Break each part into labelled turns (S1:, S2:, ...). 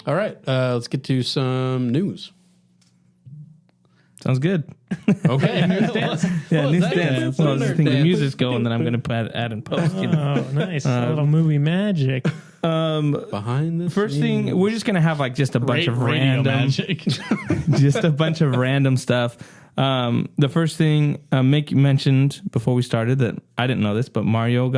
S1: All right, let's get to some news.
S2: Sounds good.
S1: Okay.
S2: News dance. Well, I was just thinking the music's going, then I'm going to add in post. You know?
S3: Oh, nice. A little movie magic.
S1: Behind the
S2: First thing, we're just going to have like just a bunch of random
S4: magic.
S2: just a bunch of random stuff. The first thing Mick mentioned before we started that I didn't know this, but Mario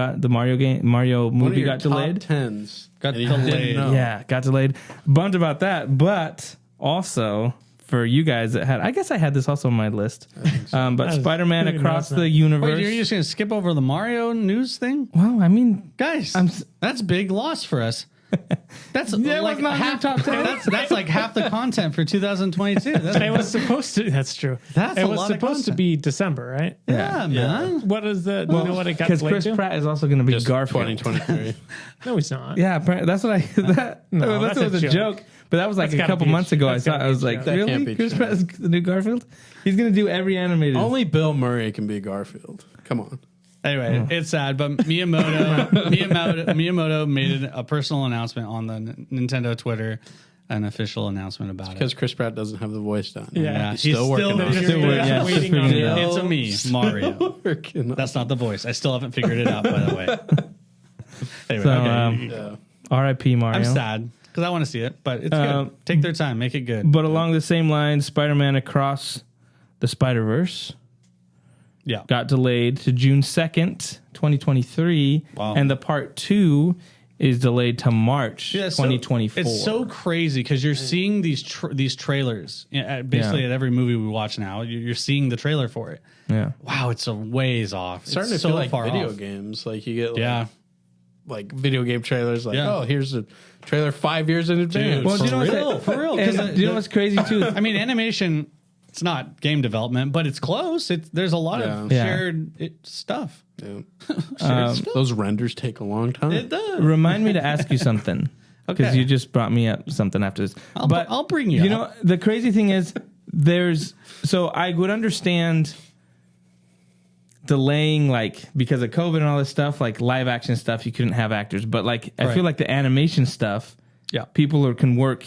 S2: movie got delayed.
S1: Top 10s
S4: Got delayed.
S2: Yeah, got delayed. Bummed about that, but also for you guys that had, I guess I had this also on my list. But Spider-Man Across the Universe.
S4: Wait, you're just going to skip over the Mario news thing?
S2: Well, I mean,
S4: Guys, that's big loss for us. That's like
S2: not
S4: half
S2: top 10.
S4: That's like half the content for 2022.
S3: It was supposed to. That's true.
S4: That's
S3: it
S4: a
S3: was
S4: lot of
S3: supposed to
S4: content.
S3: be December, right?
S4: Yeah, man.
S3: What is the? You know what it got
S2: because
S3: delayed
S2: Chris
S3: to?
S2: Pratt is also going to be
S1: just
S2: Garfield.
S1: 2023.
S3: No, he's not.
S2: Yeah, that's what I. That was a joke. But that was like
S3: That's
S2: a couple months ago. I
S3: that's gotta
S2: thought
S3: be
S2: I was
S3: a
S2: like,
S3: joke.
S1: That can't
S2: really?
S1: be
S2: Chris
S1: true.
S2: Pratt is the new Garfield? He's going to do every animated.
S1: Only Bill Murray can be Garfield. Come on.
S4: Anyway, it's sad, but Miyamoto made a personal announcement on the Nintendo Twitter, an official announcement about it.
S1: Because Chris Pratt doesn't have the voice done.
S3: Yeah.
S1: He's still working on it.
S2: Still working. Yeah,
S3: waiting
S2: still
S3: on
S2: figuring
S3: it.
S2: it out.
S4: It's a me, Mario.
S1: Working on
S4: That's not the voice. I still haven't figured it out, by the way. Anyway,
S2: So,
S4: okay.
S1: Yeah.
S2: R.I.P. Mario.
S4: I'm sad because I want to see it, but it's good. Take their time, make it good.
S2: But along the same lines, Spider-Man Across the Spiderverse
S4: Yeah,
S2: got delayed to June 2nd, 2023.
S4: Wow.
S2: And the part 2 is delayed to March 2024.
S4: It's so crazy because you're seeing these trailers basically at every movie we watch now. You're seeing the trailer for it.
S2: Yeah.
S4: Wow, it's a ways off.
S1: It's starting
S4: It's
S1: to
S4: so
S1: feel like
S4: far
S1: video
S4: off.
S1: games. Like you get like video game trailers. Like,
S4: Yeah.
S1: oh, here's a trailer 5 years in advance.
S2: Well, do you know
S4: For real.
S2: And
S4: Because
S2: do you know what's crazy too?
S4: I mean, animation. It's not game development, but it's close. There's a lot of
S2: Yeah.
S4: shared stuff.
S1: Yeah. Those renders take a long time.
S4: It does.
S2: Remind me to ask you something. Because
S4: Okay.
S2: you just brought me up something after this.
S4: I'll bring you
S2: You know,
S4: up.
S2: the crazy thing is so I would understand delaying, like, because of COVID and all this stuff, like live action stuff, you couldn't have actors. But like, I
S4: Right.
S2: feel like the animation stuff,
S4: Yeah.
S2: people can work,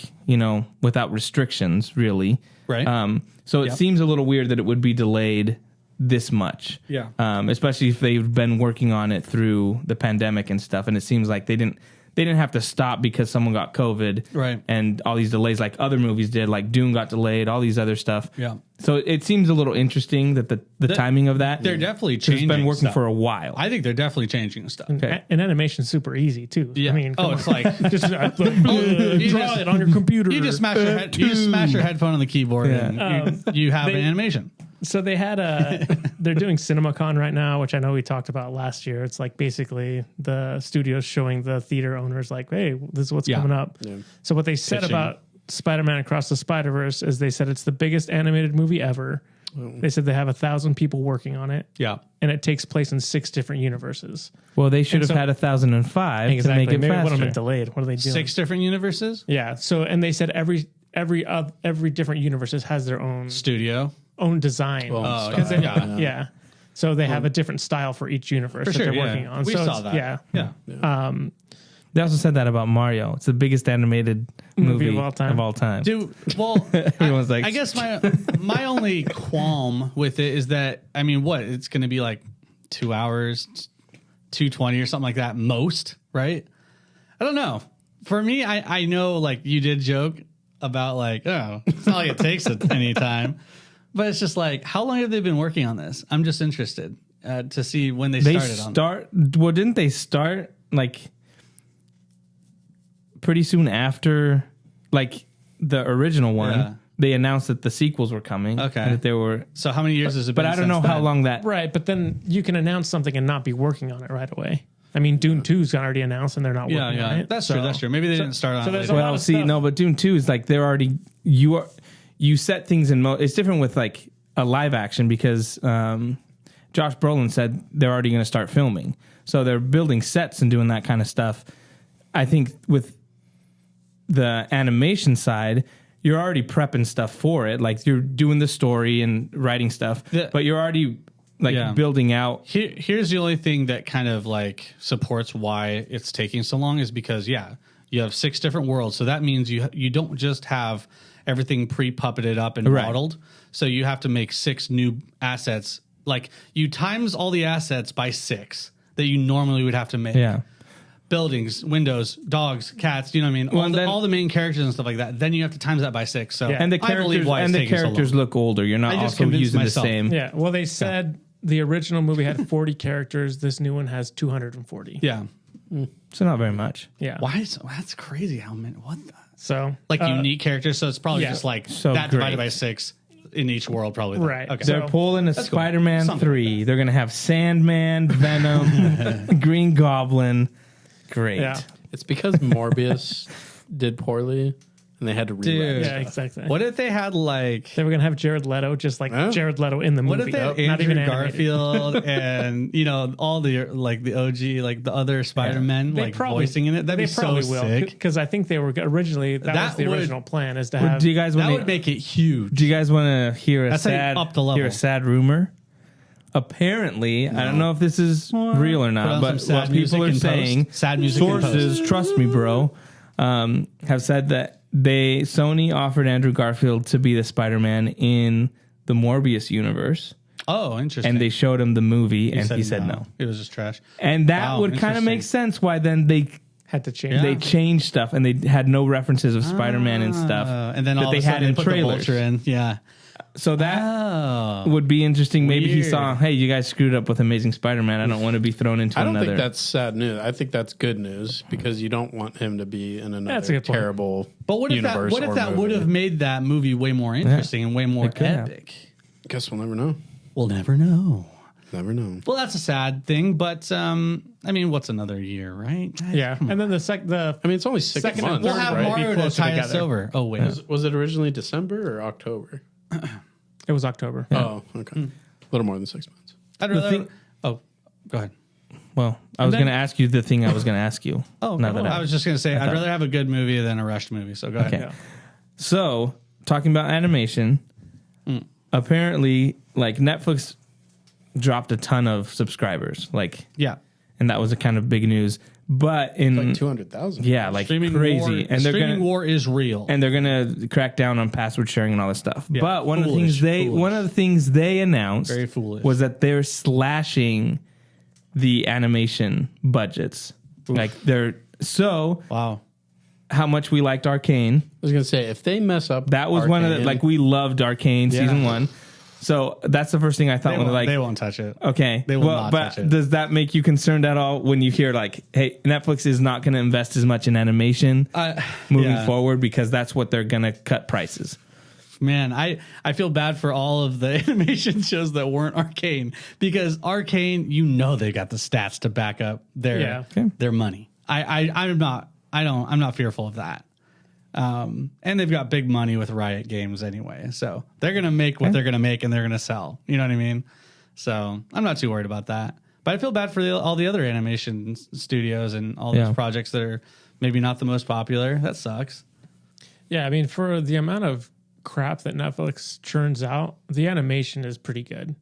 S2: without restrictions, really.
S4: Right.
S2: So it seems a little weird that it would be delayed this much.
S4: Yeah.
S2: Especially if they've been working on it through the pandemic and stuff, and it seems like they didn't have to stop because someone got COVID,
S4: Right.
S2: And all these delays, like other movies did, like Dune got delayed, all these other stuff.
S4: Yeah.
S2: So it seems a little interesting that the timing of that.
S4: They're definitely
S2: 'cause it's
S4: changing.
S2: been working
S4: stuff.
S2: for a while.
S4: I think they're definitely changing stuff.
S2: Okay.
S3: And animation's super easy too.
S4: Yeah.
S3: I mean, come
S4: it's
S3: on.
S4: like
S3: just
S4: you
S3: draw
S4: just-
S3: it on your computer.
S4: you just smash your headphone on the keyboard and you have an animation.
S3: So they had they're doing CinemaCon right now, which I know we talked about last year. It's like basically the studios showing the theater owners like, hey, this is what's coming up.
S1: Yeah.
S3: So what they said
S4: Pitching.
S3: about Spider-Man Across the Spiderverse is they said it's the biggest animated movie ever. They said they have 1,000 people working on it.
S4: Yeah.
S3: And it takes place in 6 different universe.
S2: Well, they should
S3: And
S2: have
S3: so-
S2: had 1,005
S3: Exactly.
S2: to make it
S3: Maybe
S2: faster.
S3: one of them delayed. What are they doing?
S4: 6 different universes?
S3: Yeah. So and they said every different universes has their own
S4: Studio.
S3: design.
S1: Well,
S3: Because
S1: style.
S3: they- yeah. So they have a different style for each universe that they're working on.
S4: We
S3: so
S4: saw
S3: it's-
S4: that.
S3: Yeah.
S4: Yeah.
S2: They also said that about Mario. It's the biggest animated movie
S3: of all time.
S4: Dude, well,
S2: Everyone's like,
S4: I guess my only qualm with it is that, I mean, it's going to be like 2 hours, 2:20 or something like that, most, right? I don't know. For me, I know, like, you did joke about, like, oh, it's not like it takes any time. But it's just like, how long have they been working on this? I'm just interested to see when they started on it.
S2: Well, didn't they start, like, pretty soon after, like, the original one?
S4: Yeah.
S2: They announced that the sequels were coming.
S4: Okay.
S2: And that they were...
S4: So how many years has it been?
S2: But I don't know
S4: since
S2: how
S4: then?
S2: long that...
S3: Right. But then you can announce something and not be working on it right away. I mean, Dune 2's already announced and they're not working on it.
S4: That's true. That's true. Maybe they didn't start on
S3: so
S4: it.
S3: there's
S4: later.
S3: a lot
S2: Well,
S3: of
S2: see,
S3: stuff.
S2: no, but Dune 2 is like they're already... You set things in... It's different with, like, a live action because Josh Brolin said they're already going to start filming. So they're building sets and doing that kind of stuff. I think with the animation side, you're already prepping stuff for it. Like you're doing the story and writing stuff, but you're already building out.
S4: Here's the only thing that kind of like supports why it's taking so long is because, you You have 6 different worlds. So that means you don't just have everything pre-puppeted up and modeled. So you have to make 6 new assets. Like you times all the assets by 6 that you normally would have to make.
S2: Yeah.
S4: Buildings, windows, dogs, cats, you know what I mean?
S2: Well,
S4: all the main characters and stuff like that. Then you have to times that by 6. So
S3: Yeah.
S2: And the characters look older. You're not
S4: I just
S2: also
S4: convinced
S2: using
S4: myself.
S2: the same.
S3: Yeah. Well, they said the original movie had 40 characters. This new one has 240.
S4: Yeah.
S2: So not very much.
S3: Yeah.
S4: Why is that's crazy how many what the
S3: So
S4: like unique characters, so it's probably
S3: yeah.
S4: just like
S2: So
S4: that
S2: great.
S4: divided by 6 in each world probably. Then.
S3: Right.
S4: Okay.
S2: They're
S3: So-
S2: pulling a
S4: That's cool.
S2: Spider-Man
S4: Something
S2: 3. They're going to have Sandman, Venom, Green Goblin. Great.
S3: yeah.
S1: It's because Morbius did poorly and they had to rewrite.
S4: Dude.
S3: Yeah, exactly.
S4: What if they had like
S3: They were gonna have Jared Leto, just like
S1: Yeah.
S3: Jared Leto in the movie.
S4: what if they had
S3: not
S4: Andrew
S3: even animated.
S4: Garfield and all the like the OG like the other Spider-Men
S3: They
S4: like
S3: probably-
S4: voicing in it? That'd
S3: They
S4: be so
S3: probably will
S4: sick.
S3: because I think they were originally that was
S4: That
S3: the
S4: would-
S3: original plan is to
S2: Well,
S3: have.
S2: do you guys
S4: That
S2: want
S4: would
S2: to
S4: make it huge.
S2: Do you guys want to hear
S4: That's how you up the level.
S2: rumor? Apparently, I don't know if this is real or
S4: Put
S2: not,
S4: on
S2: but
S4: some sad
S2: what people
S4: music
S2: are
S4: in post.
S2: saying,
S4: Sad music in
S2: sources, trust me, bro, have said that Sony offered Andrew Garfield to be the Spider-Man in the Morbius universe,
S4: Oh, interesting.
S2: and they showed him the movie, and he said no.
S4: It was just trash.
S2: And that
S4: Wow,
S2: would kind of make
S4: interesting.
S2: sense why then they
S3: had to change.
S4: Yeah.
S2: they changed stuff and they had no references of Spider-Man and stuff
S4: And then
S2: that
S4: all
S2: they
S4: of a
S2: had
S4: sudden
S2: in
S4: put
S2: trailers.
S4: the Vulture in. Yeah.
S2: So that
S4: Oh.
S2: would be interesting. Maybe he
S4: Weird.
S2: saw, hey, you guys screwed up with Amazing Spider-Man. I don't want to be thrown into
S1: I don't
S2: another.
S1: think that's sad news. I think that's good news because you don't want him to be in
S3: That's a
S1: another
S3: good point.
S1: terrible
S4: But what if
S1: universe.
S4: that would have made that movie way more interesting and way more
S2: could have.
S4: epic?
S1: Guess we'll never know.
S4: We'll never know.
S1: Never know.
S4: Well, that's a sad thing, but I mean, what's another year, right?
S3: Yeah, and then the
S1: I mean, it's only 6
S3: Second and
S1: months.
S4: We'll
S3: third,
S4: have
S3: right? Be
S4: Mario to
S3: closer
S4: tie us
S3: together.
S4: over. Oh wait,
S1: Was it originally December or October?
S3: it was October.
S1: Oh, okay. A little more than 6 months.
S4: I'd
S2: The
S4: rather.
S2: thing-
S4: Oh, go ahead.
S2: well, I was
S4: then-
S2: going to ask you the thing I was going to ask you.
S4: Oh,
S2: Now
S4: no,
S2: that
S4: I was just gonna say I'd rather have a good movie than a rushed movie. So go ahead.
S2: Okay.
S3: Yeah.
S2: So, talking about animation, apparently, like Netflix dropped a ton of subscribers,
S4: Yeah.
S2: and that was a kind of big news. But in
S1: Like 200,000.
S2: yeah, like
S4: Streaming
S2: crazy,
S4: war,
S2: and they're
S4: streaming
S2: gonna
S4: war is real.
S2: and they're gonna crack down on password sharing and all this stuff.
S4: Yeah,
S2: But one of
S4: foolish.
S2: the things they announced
S4: Very foolish.
S2: was that they're slashing the animation budgets. Like
S4: Wow.
S2: how much we liked Arcane.
S1: I was going to say, if they mess up.
S2: That was one of the,
S1: Arcane-
S2: like, we loved Arcane season 1. So that's the first thing I thought
S4: They
S2: when
S4: won't,
S2: like,
S4: they won't touch it.
S2: okay,
S4: They will
S2: well,
S4: not
S2: but
S4: touch it.
S2: does that make you concerned at all when you hear like, hey, Netflix is not going to invest as much in animation moving
S4: yeah.
S2: forward because that's what they're going to cut prices?
S4: Man, I feel bad for all of the animation shows that weren't Arcane because Arcane, they got the stats to back up their money. I'm not fearful of that. And they've got big money with Riot Games anyway, so they're gonna make what they're gonna make and they're gonna sell. You know what I mean? So I'm not too worried about that. But I feel bad for all the other animation studios and all those projects that are maybe not the most popular. That sucks.
S3: Yeah, I mean, for the amount of crap that Netflix churns out, the animation is pretty good.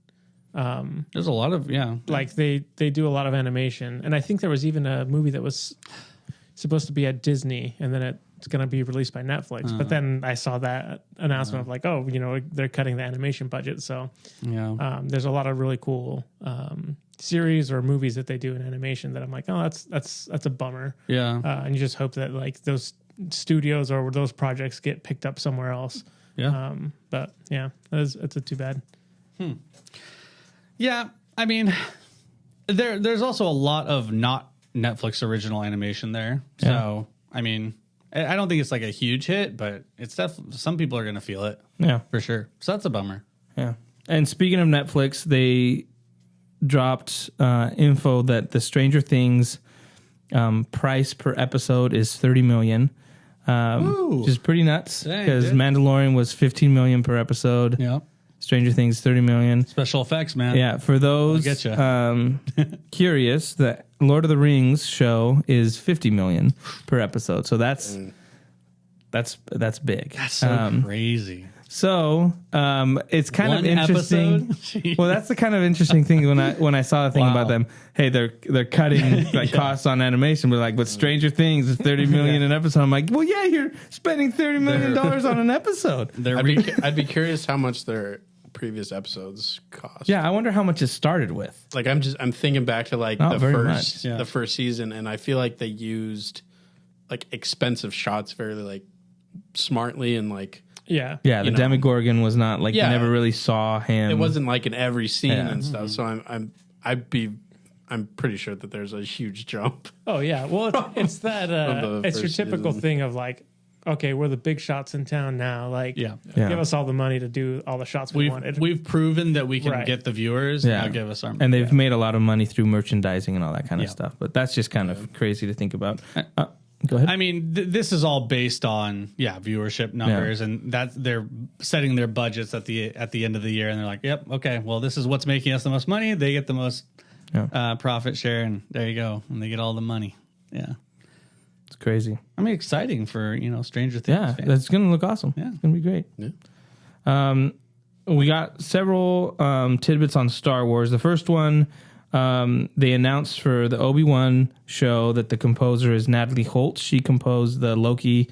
S4: There's a lot of
S3: Like they do a lot of animation, and I think there was even a movie that was supposed to be at Disney, and then it's going to be released by Netflix. But then I saw that announcement of like, oh, they're cutting the animation budget. So there's a lot of really cool series or movies that they do in animation that I'm like, oh, that's a bummer.
S4: Yeah.
S3: And you just hope that like those studios or those projects get picked up somewhere else.
S4: Yeah.
S3: But yeah, it's a too bad.
S4: Yeah, I mean, there's also a lot of not Netflix original animation there. So, I mean, I don't think it's like a huge hit, but it's definitely some people are going to feel it.
S2: Yeah.
S4: For sure. So that's a bummer.
S2: Yeah. And speaking of Netflix, they dropped info that the Stranger Things price per episode is $30 million, which is pretty nuts
S4: Dang,
S2: because
S4: dude.
S2: Mandalorian was $15 million per episode.
S4: Yeah.
S2: Stranger Things $30 million.
S4: Special effects, man.
S2: Yeah, for those
S4: I'll
S2: curious, the Lord of the Rings show is $50 million per episode. So that's big.
S4: That's so crazy.
S2: So it's kind of
S4: One
S2: interesting.
S4: episode?
S2: Well, that's the kind of interesting thing when I saw the thing about them. Hey, they're cutting like costs on animation, but Stranger Things is $30 million an episode. I'm like, well, yeah, you're spending $30 million on an episode.
S5: I'd be curious how much their previous episodes cost.
S2: Yeah, I wonder how much it started with.
S5: Like I'm thinking back to like
S2: Not
S5: the
S2: very
S5: first
S2: much.
S4: Yeah.
S5: the first season, and I feel like they used like expensive shots very like smartly, and like
S3: Yeah.
S2: Yeah, the
S5: You know.
S2: Demogorgon was not like
S5: Yeah.
S2: you never really saw him.
S5: it wasn't like in every scene
S2: Yeah.
S5: and stuff. So I'm pretty sure that there's a huge jump.
S3: Oh yeah. Well, it's that
S5: From the
S3: it's your
S5: first
S3: typical
S5: season.
S3: thing of like, okay, we're the big shots in town now. Like,
S4: Yeah.
S2: Yeah.
S3: give us all the money to do all the shots we wanted.
S4: We've proven that we can
S3: Right.
S4: get the viewers.
S2: Yeah.
S4: Now give us our
S2: And they've made a lot of money through merchandising and all that kind of
S4: Yeah.
S2: stuff. But that's just kind of crazy to think about. Go ahead.
S4: I mean, this is all based on viewership numbers, and that's they're setting their budgets at the end of the year, and they're like, "Yep, okay, well, this is what's making us the most money. They get the most profit share, and there you go, and they get all the money." Yeah,
S2: It's crazy.
S4: I mean, exciting for Stranger Things.
S2: Yeah,
S4: fans.
S2: that's going to look awesome.
S4: Yeah.
S2: It's going to be great.
S5: Yeah.
S2: We got several tidbits on Star Wars. The first one, they announced for the Obi-Wan show that the composer is Natalie Holt. She composed the Loki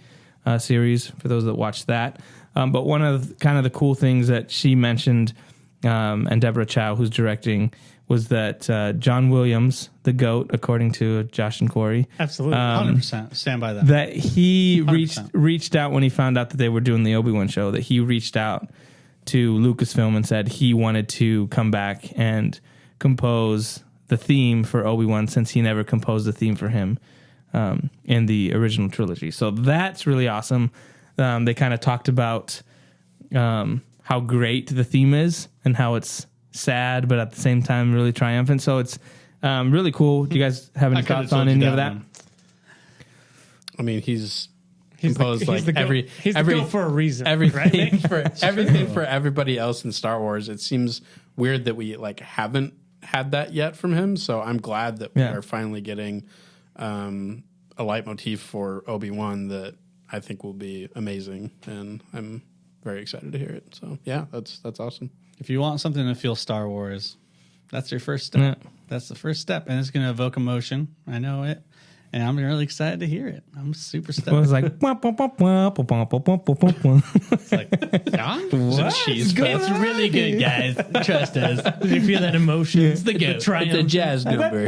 S2: series, for those that watched that. But one of kind of the cool things that she mentioned, and Deborah Chow, who's directing, was that John Williams, the GOAT, according to Josh and Corey,
S3: Absolutely.
S4: 100% stand by that.
S2: that he
S4: 100%.
S2: reached out when he found out that they were doing the Obi-Wan show, that he reached out to Lucasfilm and said he wanted to come back and compose the theme for Obi-Wan, since he never composed the theme for him in the original trilogy. So that's really awesome. They kind of talked about how great the theme is and how it's sad, but at the same time really triumphant. So it's really cool. Do you guys have any
S4: I could've
S2: thoughts on
S4: told you
S2: any of that?
S4: one.
S5: I mean, he's
S3: he's
S5: composed like
S3: the
S5: every
S3: goat. He's the goat for a reason.
S5: everything for everything for everybody else in Star Wars. It seems weird that we like haven't had that yet from him. So I'm glad that we
S2: Yeah.
S5: are finally getting a leitmotif for Obi-Wan that I think will be amazing, and I'm very excited to hear it. So yeah, that's awesome.
S4: If you want something to feel Star Wars, that's your first step.
S2: Yeah.
S4: That's the first step, and it's going to evoke emotion. I know it, and I'm really excited to hear it. I'm super stoked.
S2: It was like,
S4: It's like, John?
S5: Cheese
S2: It's
S4: really good, guys. Trust us.
S3: Did you feel that emotion? It's
S4: the goat.
S5: It's a jazz number.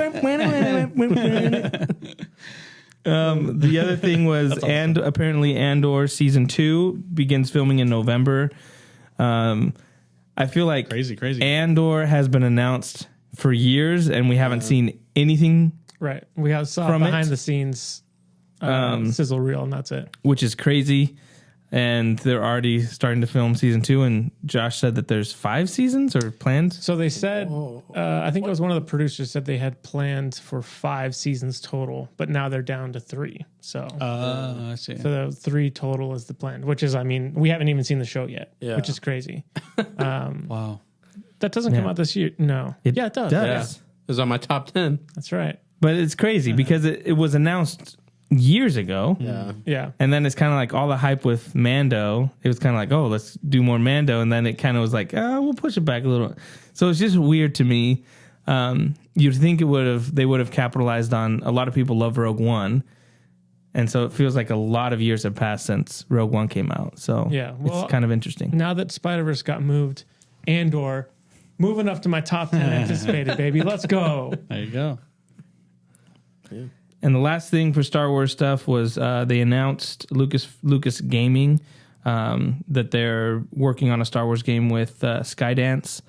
S2: The other thing was, and apparently Andor season 2 begins filming in November. I feel like
S4: Crazy.
S2: Andor has been announced for years, and we haven't seen anything,
S3: Right. We saw
S2: From
S3: behind
S2: it.
S3: the scenes sizzle reel, and that's it.
S2: which is crazy. And they're already starting to film season 2. And Josh said that there's 5 seasons or planned.
S3: So they said, I think it was one of the producers said they had planned for 5 seasons total, but now they're down to 3. So,
S4: I see.
S3: so the 3 total is the plan, which is, I mean, we haven't even seen the show yet,
S5: Yeah.
S3: which is crazy.
S4: Wow.
S3: That doesn't come
S2: Yeah.
S3: out this year. No. Yeah, it does.
S5: Yeah, it was on my top 10.
S3: That's right.
S2: But it's crazy because it was announced years ago.
S5: Yeah.
S3: Yeah.
S2: And then it's kind of like all the hype with Mando. It was kind of like, oh, let's do more Mando. And then it kind of was like, oh, we'll push it back a little. So it's just weird to me. You'd think they would have capitalized on, a lot of people love Rogue One. And so it feels like a lot of years have passed since Rogue One came out. So
S3: Yeah, well-
S2: it's kind of interesting.
S3: Now that Spider-Verse got moved, Andor moving up to my top 10 anticipated, baby. Let's go.
S4: There you go.
S2: And the last thing for Star Wars stuff was they announced Lucas Gaming that they're working on a Star Wars game with Skydance,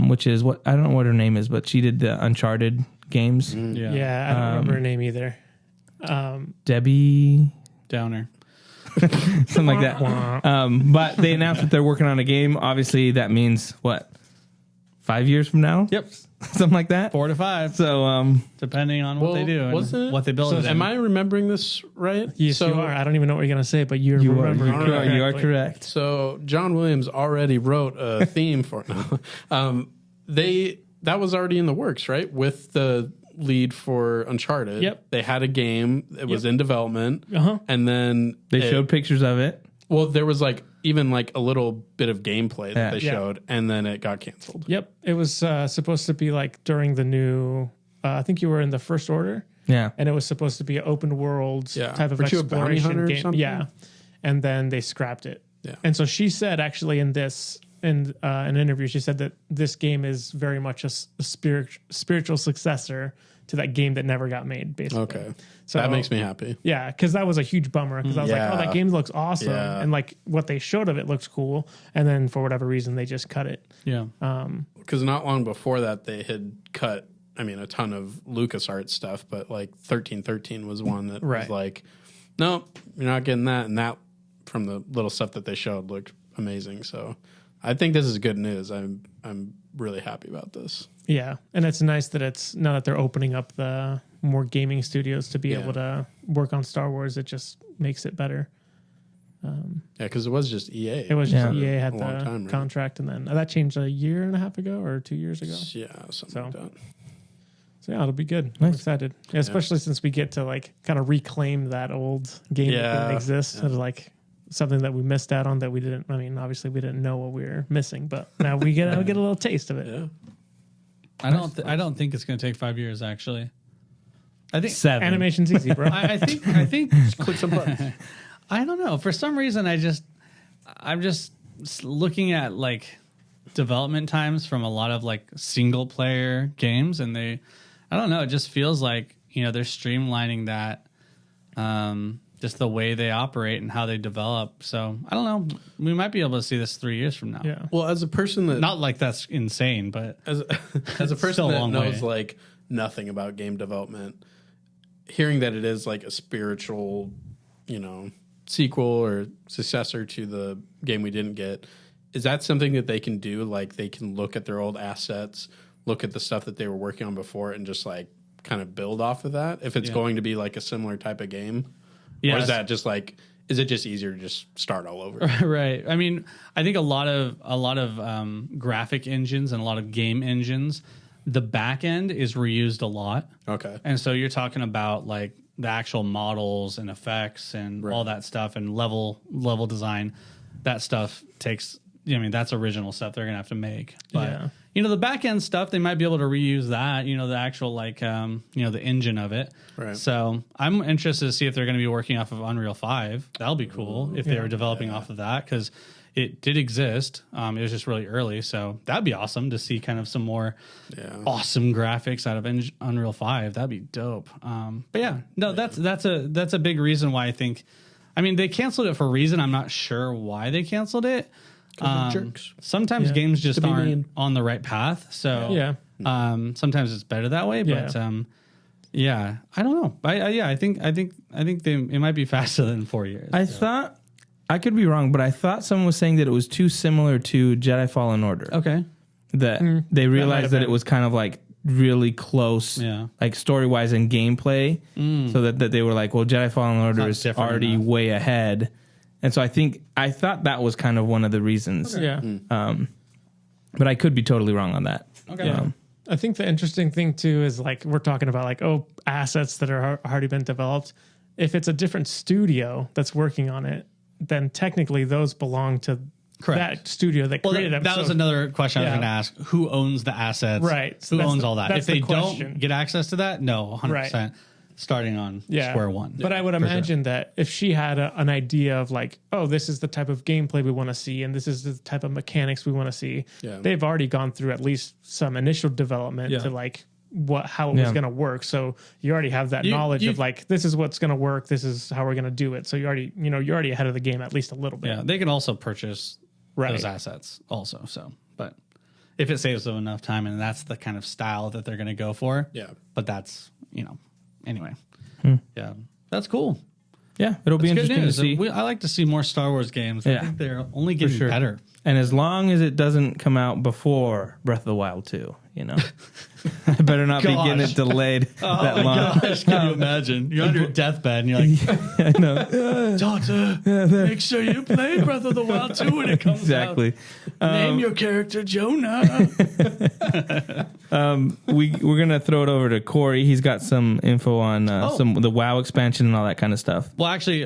S2: which is what, I don't know what her name is, but she did the Uncharted games.
S3: Yeah, I don't remember her name either.
S2: Debbie,
S4: Downer.
S2: something like that. But they announced that they're working on a game. Obviously, that means what? 5 years from now?
S4: Yep.
S2: Something like that.
S4: 4 to 5,
S2: So,
S4: depending on what they do and
S5: wasn't it?
S4: what they build.
S5: So
S4: it in.
S5: am I remembering this right?
S3: Yes,
S5: so,
S3: you are. I don't even know what you're going to say, but you're
S2: you
S3: remembering
S2: are
S3: correctly.
S2: correct.
S5: So John Williams already wrote a theme for it. That was already in the works, right? With the lead for Uncharted.
S3: Yep.
S5: They had a game. It was in development.
S3: Uh-huh.
S5: And then
S2: They showed pictures of it.
S5: Well, there was like even like a little bit of gameplay that they
S3: Yeah.
S5: showed, and then it got canceled.
S3: Yep, it was supposed to be like during the new. I think you were in the First Order,
S2: Yeah.
S3: and it was supposed to be an open world
S5: Yeah.
S3: type of
S5: Weren't you a bounty
S3: exploration
S5: hunter or
S3: game.
S5: something?
S3: Yeah, and then they scrapped it.
S5: Yeah.
S3: And so she said, actually, in an interview, she said that this game is very much a spiritual successor to that game that never got made. Basically,
S5: Okay,
S3: so
S5: that makes me happy.
S3: Yeah, because that was a huge bummer. Because I was like, oh, that game looks awesome,
S5: Yeah.
S3: and like what they showed of it looks cool, and then for whatever reason they just cut it.
S4: Yeah.
S5: Because not long before that, they had cut, I mean, a ton of LucasArts stuff, but like 1313 was one that
S3: Right.
S5: was like, no, you're not getting that. And that, from the little stuff that they showed, looked amazing. So I think this is good news. I'm really happy about this.
S3: Yeah, and it's nice that it's now that they're opening up the more gaming studios to be
S5: Yeah.
S3: able to work on Star Wars. It just makes it better.
S5: Yeah, because it was just EA.
S3: It was just
S5: for
S3: EA
S5: a
S3: had the
S5: long time, right?
S3: contract, and then that changed a year and a half ago or 2 years ago.
S5: Yeah, something
S3: So-
S5: like that.
S3: So yeah, it'll be good. I'm
S2: Nice.
S3: excited, yeah, especially since we get to like kind of reclaim that old game that
S5: Yeah,
S3: didn't exist.
S5: yeah.
S3: Sort of like something that we missed out on that we didn't. I mean, obviously we didn't know what we were missing, but now we get a little taste of it.
S5: Yeah.
S4: I don't think it's going to take 5 years. Actually, I think
S2: 7.
S3: Animation's easy, bro.
S4: I think
S5: Click some buttons.
S4: I don't know. For some reason, I'm just looking at like development times from a lot of like single player games, and I don't know. It just feels like, you know, they're streamlining that, just the way they operate and how they develop. So I don't know. We might be able to see this 3 years from now.
S3: Yeah.
S5: Well, as a person that
S4: Not like that's insane, but
S5: as a person
S4: Still a
S5: that
S4: long
S5: knows
S4: way.
S5: like nothing about game development, hearing that it is like a spiritual, you know, sequel or successor to the game we didn't get, is that something that they can do? Like they can look at their old assets, look at the stuff that they were working on before, and just like kind of build off of that if it's going to be like a similar type of game? Or
S4: Yes.
S5: is that just like, is it just easier to just start all over?
S4: right. I mean, I think a lot of graphic engines and a lot of game engines, the back end is reused a lot.
S5: Okay.
S4: And so you're talking about like the actual models and effects and all that stuff and level design. That stuff takes, I mean, that's original stuff they're gonna have to make. But
S3: Yeah.
S4: you know, the back end stuff, they might be able to reuse that, you know, the actual like you know, the engine of it.
S5: Right.
S4: So I'm interested to see if they're gonna be working off of Unreal 5. That'll be cool if they were developing off of that, because it did exist. It was just really early, so that'd be awesome to see kind of some more awesome graphics out of Unreal 5. That'd be dope. But yeah, no, that's a big reason why I think. I mean, they canceled it for a reason. I'm not sure why they canceled it.
S5: Jerks.
S4: Sometimes
S3: Yeah.
S4: games just
S5: To be
S4: aren't
S5: mean.
S4: on the right path. So
S3: Yeah.
S4: sometimes it's better that way. But yeah, I don't know. I think it might be faster than 4 years.
S2: I thought, I could be wrong, but I thought someone was saying that it was too similar to Jedi Fallen Order.
S4: Okay.
S2: That they realized
S3: have
S2: that
S3: been.
S2: it was kind of like really close,
S4: Yeah.
S2: like story wise and gameplay. So that they were like, well, Jedi Fallen Order
S4: not
S2: is
S4: different
S2: already
S4: enough.
S2: way ahead. And so I thought that was kind of one of the reasons.
S3: Yeah.
S2: But I could be totally wrong on that.
S4: Okay.
S3: Yeah. I think the interesting thing too is like we're talking about like assets that are already been developed. If it's a different studio that's working on it, then technically those belong to
S4: Correct.
S3: that studio that
S4: Well,
S3: created them.
S4: that was
S3: So-
S4: another question I was
S3: Yeah.
S4: going to ask. Who owns the assets?
S3: Right. So
S4: Who
S3: that's
S4: owns
S3: the-
S4: all that?
S3: that's
S4: If they
S3: the question.
S4: don't get access to that, no, 100%. Starting on square one.
S3: But I would imagine that if she had an idea of like, oh, this is the type of gameplay we want to see, and this is the type of mechanics we want to see, they've already gone through at least some initial development to like how it was going to work. So you already have that knowledge of like, this is what's going to work. This is how we're going to do it. So you're already ahead of the game at least a little bit.
S4: Yeah, they can also purchase
S3: Right.
S4: those assets also. So, but if it saves them enough time, and that's the kind of style that they're going to go for.
S5: Yeah.
S4: But that's, anyway. Yeah, that's cool.
S2: Yeah, it'll be
S4: It's good
S2: interesting to
S4: news.
S2: see.
S4: I like to see more Star Wars games. I
S2: Yeah.
S4: think they're only getting
S2: sure.
S4: better.
S2: And as long as it doesn't come out before Breath of the Wild 2, I better not be getting it delayed that long.
S4: Gosh, can you imagine? You're on your deathbed and you're like,
S2: I know.
S4: daughter, make sure you play Breath of the Wild 2 when it comes
S2: Exactly.
S4: out. Name your character Jonah.
S2: We're gonna throw it over to Corey. He's got some info on the WoW expansion and all that kind of stuff.
S4: Well, actually,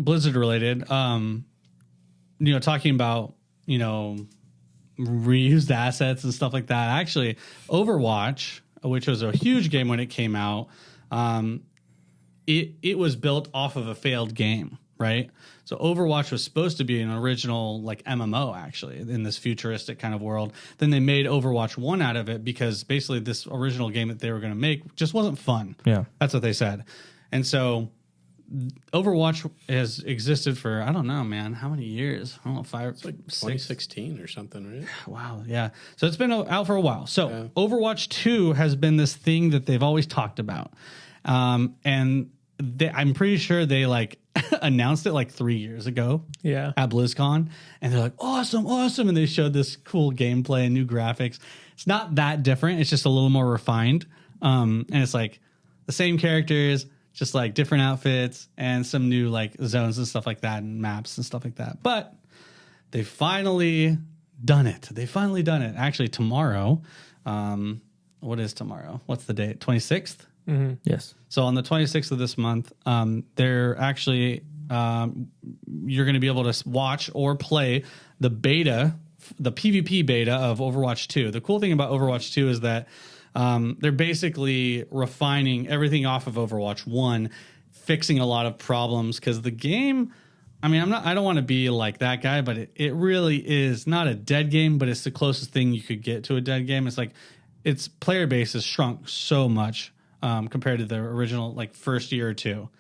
S4: Blizzard related. talking about, reused assets and stuff like that. Actually, Overwatch, which was a huge game when it came out, it was built off of a failed game, right? So Overwatch was supposed to be an original like MMO actually in this futuristic kind of world. Then they made Overwatch 1 out of it because basically this original game that they were going to make just wasn't fun.
S2: Yeah.
S4: That's what they said. And so Overwatch has existed for, I don't know, man, how many years? I don't know,
S5: 2016 or something, right?
S4: Wow, yeah. So it's been out for a while. So Overwatch 2 has been this thing that they've always talked about. And I'm pretty sure they like announced it like 3 years ago at BlizzCon. And they're like, awesome. And they showed this cool gameplay and new graphics. It's not that different. It's just a little more refined. And it's like the same characters, just like different outfits and some new like zones and stuff like that and maps and stuff like that. But they finally done it. Actually, tomorrow. What is tomorrow? What's the date? 26th?
S2: Mm-hmm. Yes.
S4: So on the 26th of this month, they're actually you're going to be able to watch or play the PvP beta of Overwatch 2. The cool thing about Overwatch 2 is that they're basically refining everything off of Overwatch 1, fixing a lot of problems because the game, I mean, I don't want to be like that guy, but it really is not a dead game, but it's the closest thing you could get to a dead game. It's like its player base has shrunk so much compared to the original like first year or two.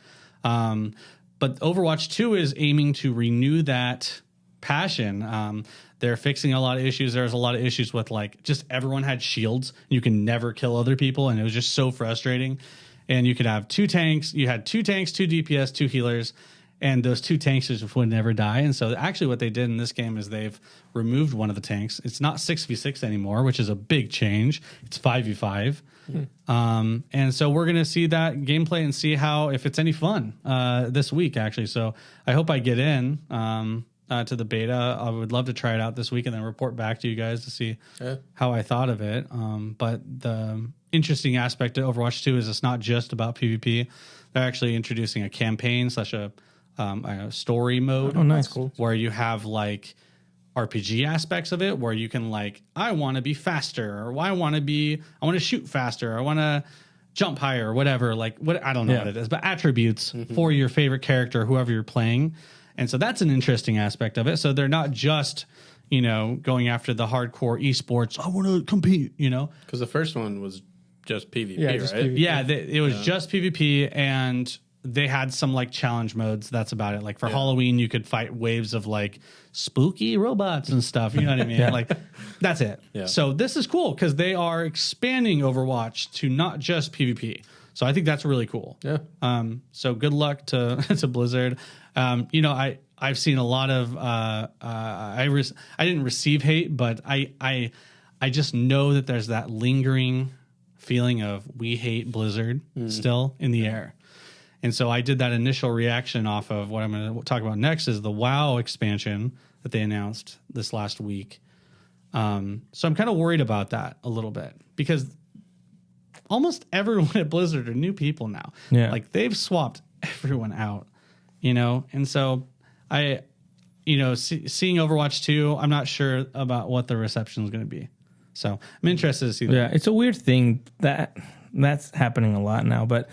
S4: But Overwatch 2 is aiming to renew that passion. They're fixing a lot of issues. There's a lot of issues with like just everyone had shields. You can never kill other people. And it was just so frustrating. And you could have 2 tanks. You had 2 tanks, 2 DPS, 2 healers. And those 2 tanks just would never die. And so actually what they did in this game is they've removed one of the tanks. It's not 6v6 anymore, which is a big change. It's 5v5. And so we're going to see that gameplay and see if it's any fun this week, actually. So I hope I get in to the beta. I would love to try it out this week and then report back to you guys to see how I thought of it. But the interesting aspect of Overwatch 2 is it's not just about PvP. They're actually introducing a campaign / a story mode.
S2: Oh, nice. Cool.
S4: Where you have like RPG aspects of it where you can like, I want to be faster, or I want to shoot faster, or I want to jump higher, or whatever. Like I don't know what it is, but attributes for your favorite character, whoever you're playing. And so that's an interesting aspect of it. So they're not just, going after the hardcore esports. I want to compete,
S5: Because the first one was just PvP, right?
S3: PvP.
S4: Yeah, it was just PvP, and they had some like challenge modes. That's about it. Like for Halloween, you could fight waves of like spooky robots and stuff. You know what I mean? Like that's it. Yeah. So this is cool because they are expanding Overwatch to not just PvP. So I think that's really cool.
S5: Yeah.
S4: So good luck to Blizzard. I've seen a lot of I didn't receive hate, but I just know that there's that lingering feeling of we hate Blizzard still in the air. And so I did that initial reaction off of what I'm going to talk about next is the WoW expansion that they announced this last week. So I'm kind of worried about that a little bit because almost everyone at Blizzard are new people now.
S2: Yeah.
S4: Like they've swapped everyone out, And so seeing Overwatch 2, I'm not sure about what the reception is going to be. So I'm interested to see that.
S2: Yeah, it's a weird thing that's happening a lot now. But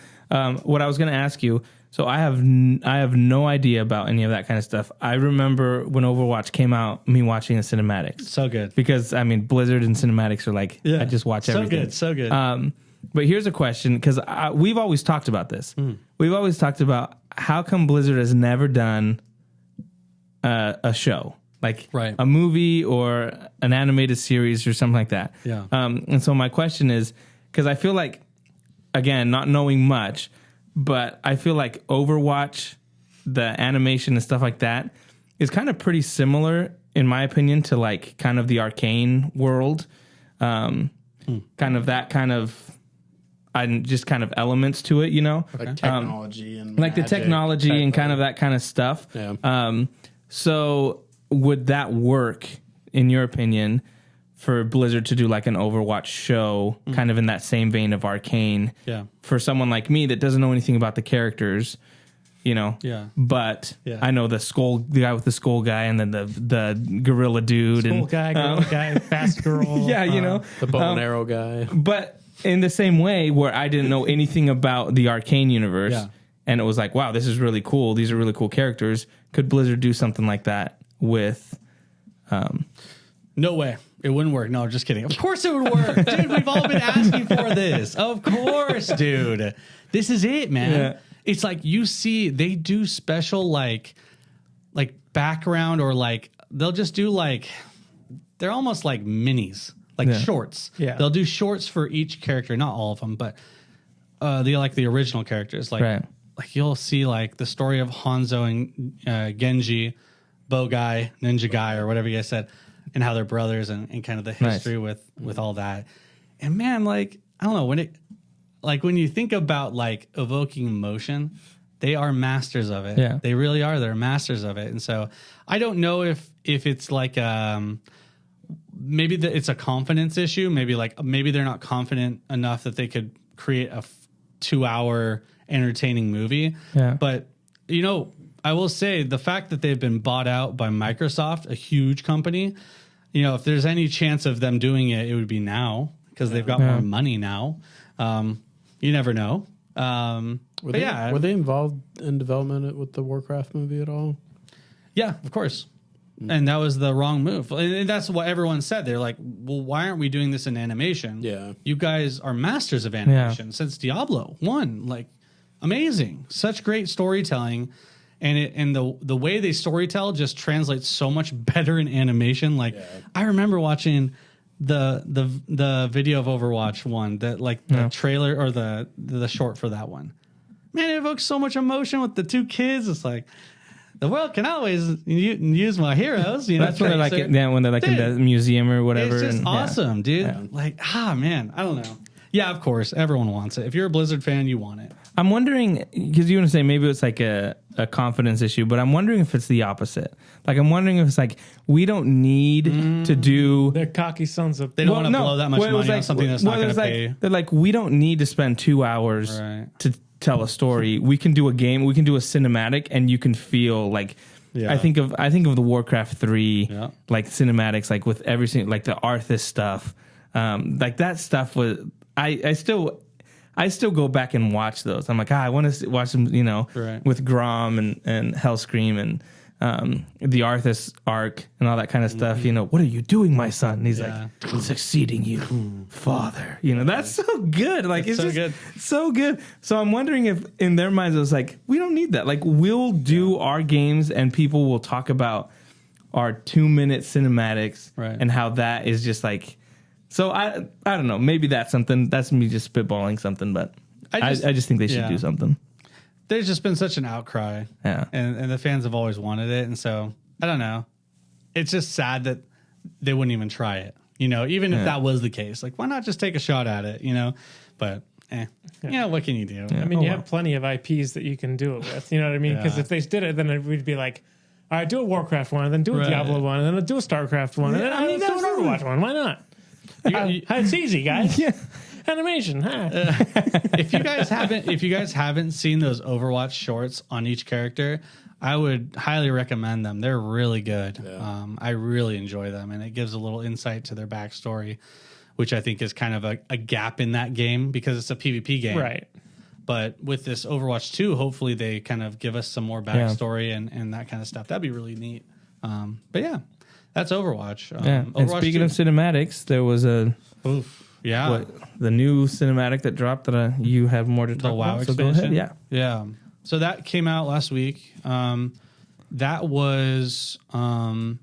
S2: what I was going to ask you, so I have no idea about any of that kind of stuff. I remember when Overwatch came out, me watching the cinematics.
S4: So good.
S2: Because, Blizzard and cinematics are like, I just watch everything.
S4: So good.
S2: But here's a question, because we've always talked about this. We've always talked about how come Blizzard has never done a show, like a movie or an animated series or something like that.
S4: Yeah.
S2: And so my question is, because I feel like, again, not knowing much, but I feel like Overwatch, the animation and stuff like that, is kind of pretty similar, in my opinion, to like kind of the Arcane world. Kind of that kind of, and just kind of elements to it,
S5: Like technology and
S2: like the technology and kind of that kind of stuff.
S5: Yeah.
S2: So would that work, in your opinion, for Blizzard to do like an Overwatch show, kind of in that same vein of Arcane?
S4: Yeah.
S2: For someone like me that doesn't know anything about the characters, you know.
S4: Yeah.
S2: But
S4: Yeah.
S2: I know the guy with the skull guy, and then the gorilla dude,
S3: Cool
S2: and
S3: guy, girl guy, fast girl.
S2: yeah, you know,
S5: The bow and arrow guy.
S2: But in the same way, where I didn't know anything about the Arcane universe,
S4: Yeah.
S2: and it was like, wow, this is really cool. These are really cool characters. Could Blizzard do something like that with?
S4: No way. It wouldn't work. No, just kidding. Of course it would work. Dude, we've all been asking for this. Of course, dude. This is it, man.
S2: Yeah.
S4: It's like you see they do special like background, or like they'll just do like they're almost like minis, like shorts.
S3: Yeah.
S4: They'll do shorts for each character, not all of them, but the original characters. Like
S2: Right.
S4: like you'll see like the story of Hanzo and Genji, bow guy, ninja guy, or whatever you guys said, and how they're brothers, and kind of the history with all that. And man, like, I don't know, when you think about like evoking emotion, they are masters of it.
S2: Yeah.
S4: They really are. They're masters of it. And so I don't know if it's like maybe it's a confidence issue. Maybe they're not confident enough that they could create a 2-hour entertaining movie.
S2: Yeah.
S4: But you know, I will say the fact that they've been bought out by Microsoft, a huge company, you know, if there's any chance of them doing it, it would be now, because they've got more money now. You never know.
S5: Were they involved in development with the Warcraft movie at all?
S4: Yeah, of course. And that was the wrong move. And that's what everyone said. They're like, well, why aren't we doing this in animation?
S5: Yeah.
S4: You guys are masters of animation since Diablo 1. Like, amazing. Such great storytelling. And the way they storytell just translates so much better in animation. Like, I remember watching the video of Overwatch 1, that like the trailer or the short for that one. Man, it evokes so much emotion with the two kids. It's like, the world can always use my heroes. You know,
S2: That's when they're like in the museum or whatever.
S4: It's just
S2: and,
S4: awesome, dude.
S2: Yeah.
S4: Like, man, I don't know. Yeah, of course, everyone wants it. If you're a Blizzard fan, you want it.
S2: I'm wondering, because you want to say maybe it's like a confidence issue, but I'm wondering if it's the opposite. Like, I'm wondering if it's like, we don't need to do...
S3: They're cocky sons of...
S4: They don't want to blow that much money on something that's not going to pay.
S2: They're like, we don't need to spend 2 hours to tell a story. We can do a game, we can do a cinematic, and you can feel like...
S4: Yeah.
S2: I think of the Warcraft 3 like cinematics, like with every single, like the Arthas stuff, like that stuff was... I still go back and watch those. I'm like, I want to watch them, you know, with Grom and Hellscream and the Arthas arc and all that kind of stuff. You know, what are you doing, my son? And he's like, succeeding you, father. You know, that's so good. Like, it's
S4: so
S2: just
S4: good.
S2: So good. So I'm wondering if in their minds it was like, we don't need that. Like, we'll do our games and people will talk about our 2-minute cinematics and how that is just like... So I don't know. Maybe that's something. That's me just spitballing something, but I just think they should do something.
S4: There's just been such an outcry, and the fans have always wanted it, and so I don't know. It's just sad that they wouldn't even try it. You know, even if that was the case, like, why not just take a shot at it? You know, but you know, what can you do?
S3: I mean, you have plenty of IPs that you can do it with. You know what I mean? Because if they did it, then we'd be like, all right, do a Warcraft one, and then do a Diablo one, and then do a StarCraft one, and then do an Overwatch one. Why not? It's easy, guys. Animation, huh?
S4: If you guys haven't seen those Overwatch shorts on each character, I would highly recommend them. They're really good. I really enjoy them, and it gives a little insight to their backstory, which I think is kind of a gap in that game because it's a PvP game,
S3: Right.
S4: But with this Overwatch 2, hopefully they kind of give us some more backstory and that kind of stuff. That'd be really neat. But yeah. That's Overwatch.
S2: And
S4: Overwatch
S2: speaking
S4: 2.
S2: of cinematics, there was the new cinematic that dropped that you have more to talk
S4: WoW
S2: about. So go ahead.
S4: expansion? Yeah. So that came out last week. That was no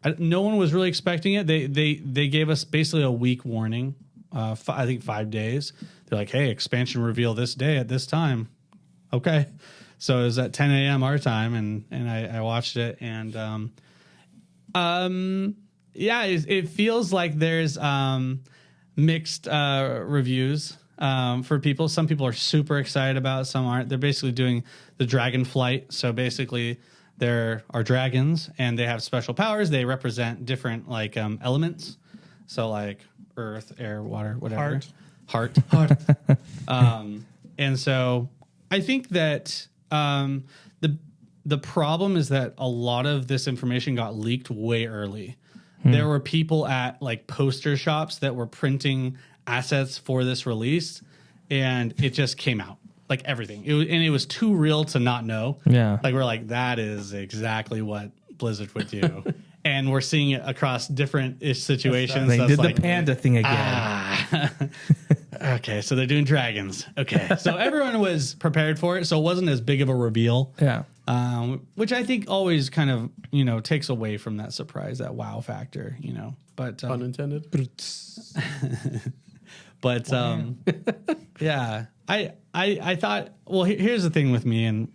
S4: one was really expecting it. They gave us basically a week warning. I think 5 days. They're like, hey, expansion reveal this day at this time. Okay. So it was at 10 a.m. our time, and I watched it, and it feels like there's mixed reviews for people. Some people are super excited about it, some aren't. They're basically doing the dragon flight. So basically there are dragons and they have special powers. They represent different like elements. So like earth, air, water, whatever. Heart. And so I think that The problem is that a lot of this information got leaked way early. There were people at like poster shops that were printing assets for this release, and it just came out like everything. It was too real to not know.
S2: Yeah.
S4: Like we're like, that is exactly what Blizzard would do. And we're seeing it across different situations.
S2: They did
S4: like,
S2: the panda thing again.
S4: Okay, so they're doing dragons. Okay, so everyone was prepared for it, so it wasn't as big of a reveal.
S2: Yeah.
S4: Which I think always kind of, takes away from that surprise, that wow factor, But
S5: Pun intended.
S4: but yeah, I thought. Well, here's the thing with me and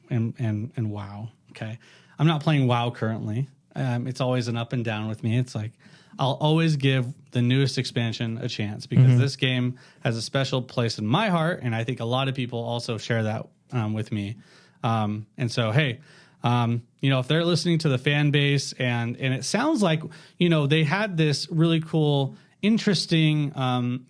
S4: WoW. Okay, I'm not playing WoW currently. It's always an up and down with me. It's like I'll always give the newest expansion a chance because this game has a special place in my heart, and I think a lot of people also share that with me. And so, hey, if they're listening to the fan base and it sounds like, they had this really cool, interesting,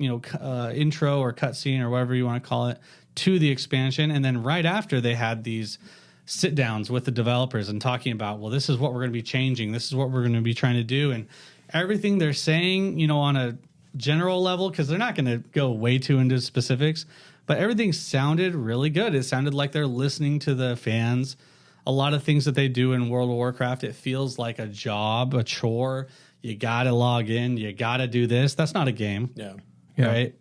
S4: intro or cutscene or whatever you want to call it to the expansion. And then right after they had these sit downs with the developers and talking about, well, this is what we're going to be changing. This is what we're going to be trying to do. And everything they're saying, on a general level, because they're not going to go way too into specifics, but everything sounded really good. It sounded like they're listening to the fans. A lot of things that they do in World of Warcraft, it feels like a job, a chore. You got to log in. You got to do this. That's not a game.
S5: Yeah.
S4: Right?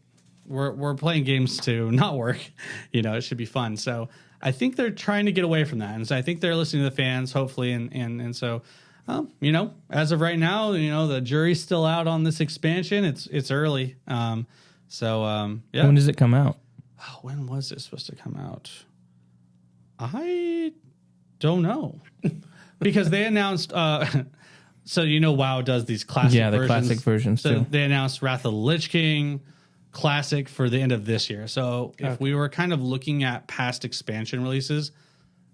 S4: We're playing games to not work. It should be fun. So I think they're trying to get away from that. And so I think they're listening to the fans, hopefully. And so, as of right now, the jury's still out on this expansion. It's early. Yeah.
S2: When does it come out?
S4: When was it supposed to come out? I don't know. Because they announced, so WoW does these classic versions.
S2: Yeah, the classic versions
S4: so
S2: too.
S4: They announced Wrath of the Lich King Classic for the end of this year. So if we were kind of looking at past expansion releases,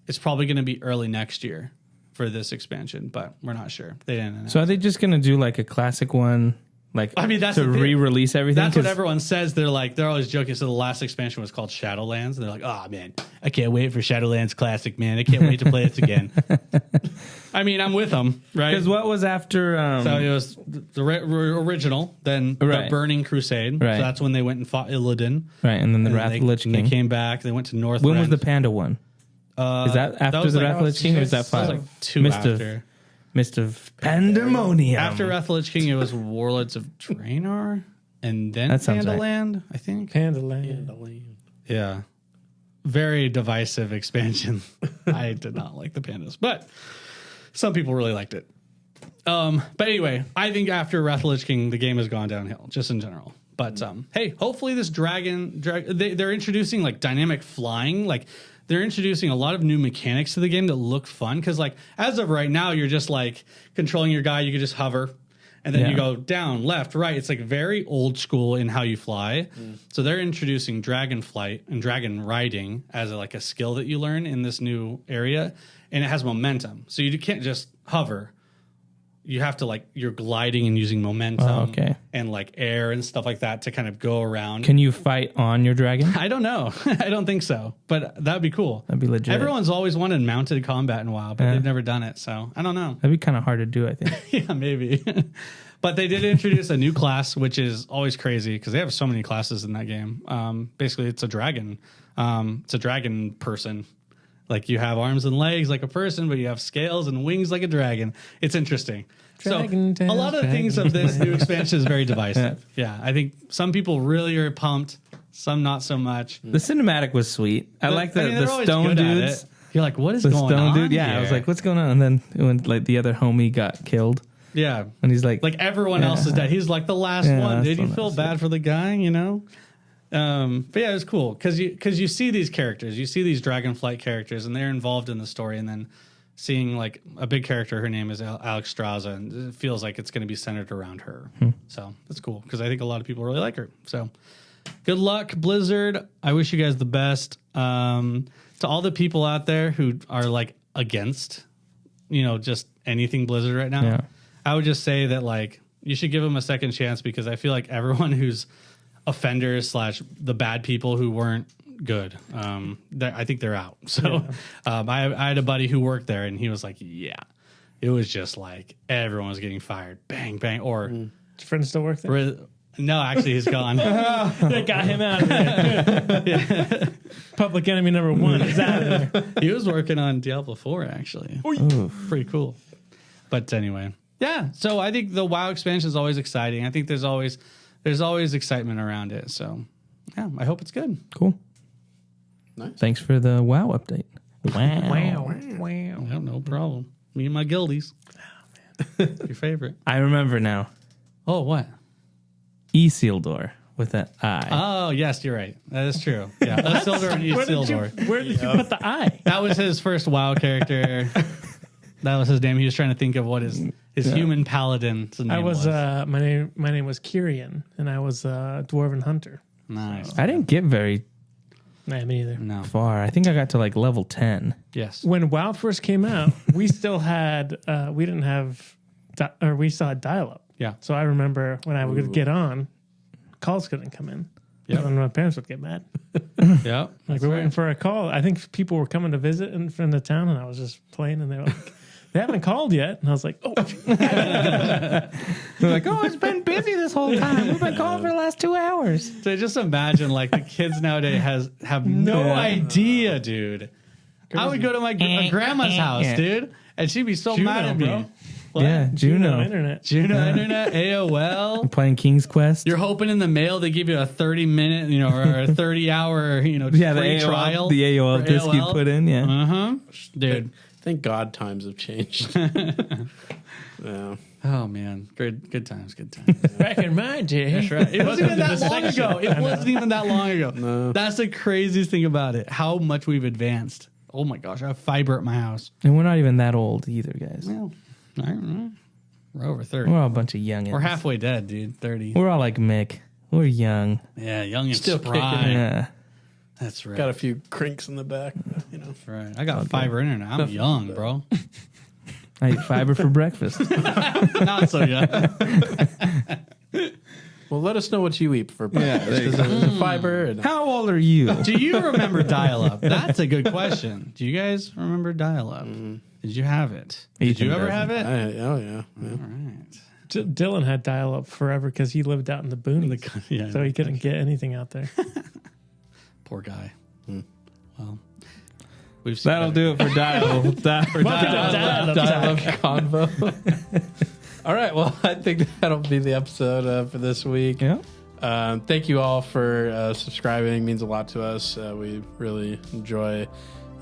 S4: it's probably going to be early next year for this expansion, but we're not sure. They didn't announce.
S2: So are they just going to do like a classic one? Like,
S4: that's
S2: to
S4: the thing.
S2: re-release everything.
S4: That's what everyone says. They're always joking. So the last expansion was called Shadowlands. And they're like, oh man, I can't wait for Shadowlands Classic, man. I can't wait to play it again. I mean, I'm with them, right?
S2: Because what was after?
S4: So it was the original, then the Burning Crusade.
S2: Right.
S4: So that's when they went and fought Illidan.
S2: Right, and then the Wrath
S4: they,
S2: of the Lich King.
S4: They came back. They went to North.
S2: When was the Panda one? Is that after the Wrath of the Lich King, or was that 5?
S4: That was like 2 after.
S2: Mist of Pandemonium.
S4: After Wrath of the Lich King, it was Warlords of Draenor, and then
S2: That sounds right.
S4: Pandaland, I think.
S3: Pandaland.
S4: Yeah. Very divisive expansion. I did not like the pandas, but some people really liked it. But anyway, I think after Wrath of the Lich King, the game has gone downhill, just in general. But hey, hopefully this they're introducing like dynamic flying, like they're introducing a lot of new mechanics to the game that look fun. Because like as of right now, you're just like controlling your guy. You can just hover, and then you go down, left, right. It's like very old school in how you fly. So they're introducing dragon flight and dragon riding as a skill that you learn in this new area, and it has momentum. So you can't just hover. You have to you're gliding and using momentum and air and stuff like that to kind of go around.
S2: Can you fight on your dragon?
S4: I don't know. I don't think so, but that'd be cool.
S2: That'd be legit.
S4: Everyone's always wanted mounted combat in WoW, but they've never done it. So I don't know.
S2: That'd be kind of hard to do, I think.
S4: Yeah, maybe. But they did introduce a new class, which is always crazy because they have so many classes in that game. Basically, it's a dragon. It's a dragon person. Like you have arms and legs like a person, but you have scales and wings like a dragon. It's interesting.
S3: Dragon
S4: So a lot of the things of this new expansion is very divisive. Yeah, I think some people really are pumped, some not so much.
S2: The cinematic was sweet. I like the
S4: they're always
S2: stone
S4: good at
S2: dudes.
S4: it. You're like, what is
S2: The
S4: going
S2: stone
S4: on?
S2: dude. Yeah, I was
S4: here?
S2: like, what's going on? And then when the other homie got killed,
S4: Yeah.
S2: and he's like
S4: Everyone else is dead. He's like the last
S2: Yeah,
S4: one.
S2: that's
S4: Did you
S2: the
S4: feel
S2: last
S4: bad for the guy? But yeah, it was cool because you see these characters, you see these Dragonflight characters, and they're involved in the story. And then seeing a big character, her name is Alex Straza, and it feels like it's going to be centered around her. So that's cool because I think a lot of people really like her. So good luck, Blizzard. I wish you guys the best. To all the people out there who are against, just anything Blizzard right now,
S2: Yeah.
S4: I would just say that you should give them a second chance because I feel like everyone who's offenders / the bad people who weren't good. I think they're out. So I had a buddy who worked there, and he was like, "Yeah, it was just like everyone was getting fired, bang bang." Or
S3: Your friend still work there?
S4: no, actually, he's gone.
S3: They got him out of there. Public enemy number 1 is out of there.
S4: He was working on Diablo 4, actually. Pretty cool. But anyway, yeah. So I think the WoW expansion is always exciting. I think there's always excitement around it. So yeah, I hope it's good.
S2: Cool.
S5: Nice.
S2: Thanks for the WoW update. Wow.
S4: Yeah, no problem. Me and my guildies. Your favorite?
S2: I remember now.
S4: Oh, what?
S2: Isildur with that I.
S4: Oh, yes, you're right. That is true. Yeah, Isildur and Isildur.
S3: Where did you put the eye?
S4: That was his first WoW character. That was his name. He was trying to think of what his human paladin's name
S3: I was,
S4: was.
S3: my name was Kyrian, and I was a dwarven hunter.
S4: Nice.
S2: I didn't get very
S3: Nah, me either.
S4: No.
S2: far. I think I got to like level 10.
S4: Yes.
S3: When WoW first came out, we still had, we didn't have, we still had dial-up.
S4: Yeah.
S3: So I remember when I would get on, calls couldn't come in.
S4: Yep.
S3: And my parents would get mad.
S4: Yeah.
S3: Like, we're waiting for a call. I think people were coming to visit from the town, and I was just playing, and they were like, they haven't called yet. And I was like, oh.
S2: They're like, oh, it's been busy this whole time. We've been calling for the last 2 hours.
S4: So just imagine, like, the kids nowadays have no idea, dude. I would go to my grandma's house, dude, and she'd be so mad at me.
S3: bro.
S4: What?
S2: Yeah, Juno.
S3: Internet.
S4: Juno Internet, AOL.
S2: Playing King's Quest.
S4: You're hoping in the mail they give you a 30-minute, or a 30-hour,
S2: Yeah, the
S4: free
S2: AOL,
S4: trial.
S2: the AOL
S4: for
S2: disc you
S4: AOL.
S2: put in. Yeah.
S4: Uh-huh. Dude.
S5: Thank God times have changed. Yeah.
S4: Oh, man. Good times, good times.
S3: Back in my day.
S4: That's right. It wasn't even that
S3: the
S4: long
S3: section.
S4: ago. It wasn't even that long ago.
S5: No.
S4: That's the craziest thing about it. How much we've advanced. Oh, my gosh. I have fiber at my house.
S2: And we're not even that old either, guys.
S4: Well, I don't know. We're over 30.
S2: We're all a bunch of youngins.
S4: We're halfway dead, dude. 30.
S2: We're all like Mick. We're young.
S4: Yeah, young and
S5: Still
S4: spry.
S5: kicking it.
S2: Yeah.
S4: That's right.
S5: Got a few crinks in the back, you know.
S4: That's right. I got fiber internet. I'm young, bro.
S2: I eat fiber for breakfast.
S4: Not so young.
S5: Well, let us know what you eat for breakfast.
S2: there you
S5: Is it fiber? And
S2: How old are you?
S4: Do you remember dial-up? That's a good question. Do you guys remember dial-up? Did you have it? Did you ever have it?
S5: oh, yeah.
S4: All right.
S3: Dylan had dial-up forever because he lived out in the boonies.
S4: Yeah.
S3: So he couldn't get anything out there.
S4: Poor guy. Well, we've seen
S2: That'll
S4: better.
S2: do it for
S5: Dial-up convo. All right. Well, I think that'll be the episode for this week.
S2: Yeah.
S5: Thank you all for subscribing. It means a lot to us. We really enjoy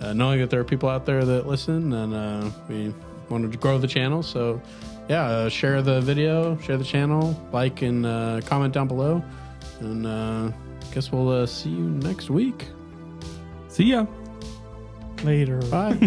S5: knowing that there are people out there that listen, and we wanted to grow the channel. So, yeah, share the video, share the channel, like and comment down below. And I guess we'll see you next week.
S2: See ya.
S3: Later.
S5: Bye.